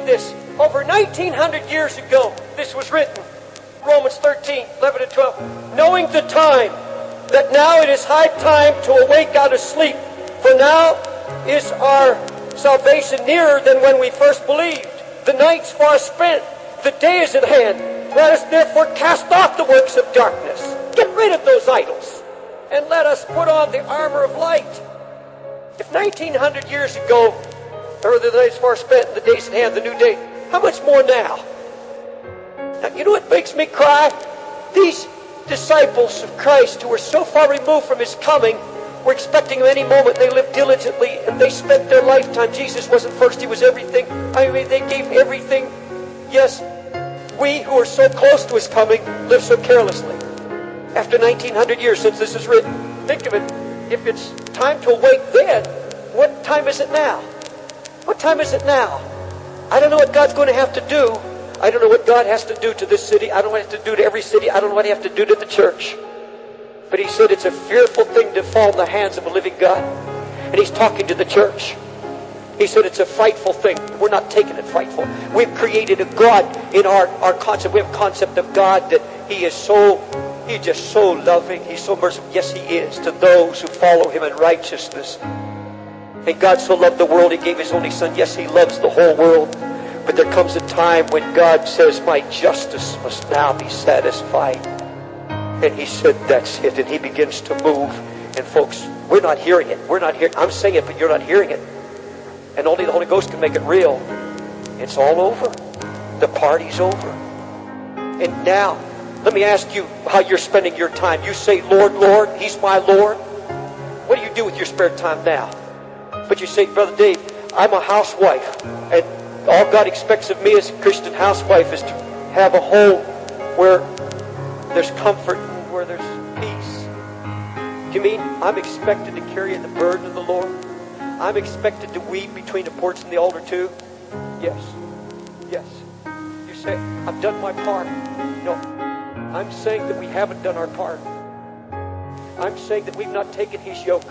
this. Over 1900 years ago, this was written. Romans 13, 11 and 12. Knowing the time, that now it is high time to awake out of sleep. For now is our salvation nearer than when we first believed. The night's far spent. The day is at hand. Let us therefore cast off the works of darkness. Get rid of those idols. And let us put on the armor of light. If 1900 years ago, or the night's far spent, the day's at hand, the new day, how much more now? Now, you know what makes me cry? These disciples of Christ who were so far removed from His coming were expecting Him any moment. They lived diligently and they spent their lifetime. Jesus wasn't first, He was everything. I mean, they gave everything. Yes, we who are so close to His coming live so carelessly. After 1900 years since this is written, think of it. If it's time to awake then, what time is it now? What time is it now? I don't know what God's going to have to do. I don't know what God has to do to this city. I don't know what He has to do to every city. I don't know what He has to do to the church. But He said it's a fearful thing to fall in the hands of a living God. And He's talking to the church. He said it's a frightful thing. We're not taking it frightful. We've created a God in our concept. We have a concept of God that He's just so loving. He's so merciful. Yes, He is to those who follow Him in righteousness. And God so loved the world, He gave His only Son. Yes, He loves the whole world. But there comes a time when God says, my justice must now be satisfied. And He said, that's it. And He begins to move. And folks, we're not hearing it. We're not hearing it. I'm saying it, but you're not hearing it. And only the Holy Ghost can make it real. It's all over. The party's over. And now, let me ask you how you're spending your time. You say, Lord, Lord, He's my Lord. What do you do with your spare time now? But you say, Brother Dave, I'm a housewife. And all God expects of me as a Christian housewife is to have a home where there's comfort and where there's peace. Do you mean I'm expected to carry the burden of the Lord? I'm expected to weep between the porch and the altar too? Yes. Yes. You say, I've done my part. No. I'm saying that we haven't done our part. I'm saying that we've not taken His yoke.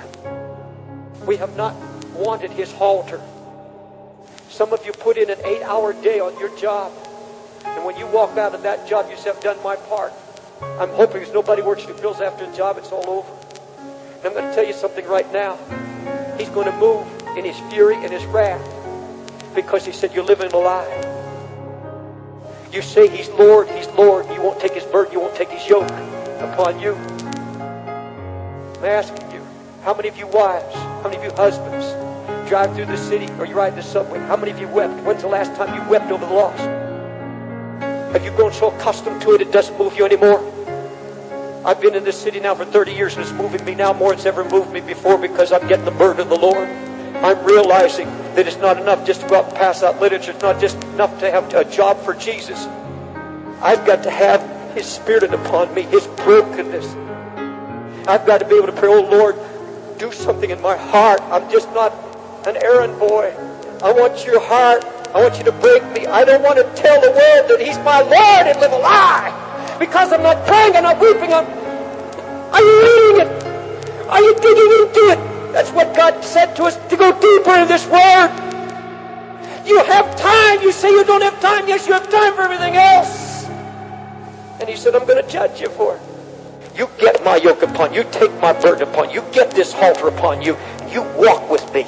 We have not wanted His halter. Some of you put in an 8-hour day on your job. And when you walk out of that job, you say, I've done my part. I'm hoping there's nobody works who feels after the job, it's all over. And I'm going to tell you something right now. He's going to move in His fury and His wrath. Because He said, you're living a lie. You say He's Lord, He's Lord. You won't take His burden, you won't take His yoke upon you. I'm asking you, how many of you wives, how many of you husbands drive through the city or you ride the subway? How many of you wept? When's the last time you wept over the lost? Have you grown so accustomed to it, it doesn't move you anymore? I've been in this city now for 30 years and it's moving me now more than it's ever moved me before because I'm getting the burden of the Lord. I'm realizing that it's not enough just to go out and pass out literature. It's not just enough to have a job for Jesus. I've got to have His Spirit upon me, His brokenness. I've got to be able to pray, oh Lord, do something in my heart. I'm just not an errand boy. I want your heart. I want you to break me. I don't want to tell the world that He's my Lord and live a lie. Because I'm not praying, I'm not weeping. Are you reading it? Are you digging into it? That's what God said to us, to go deeper in this Word. You have time. You say you don't have time. Yes, you have time for everything else. And He said, I'm going to judge you for it. You get my yoke upon you. Take my burden upon you. Get this halter upon you. You walk with me.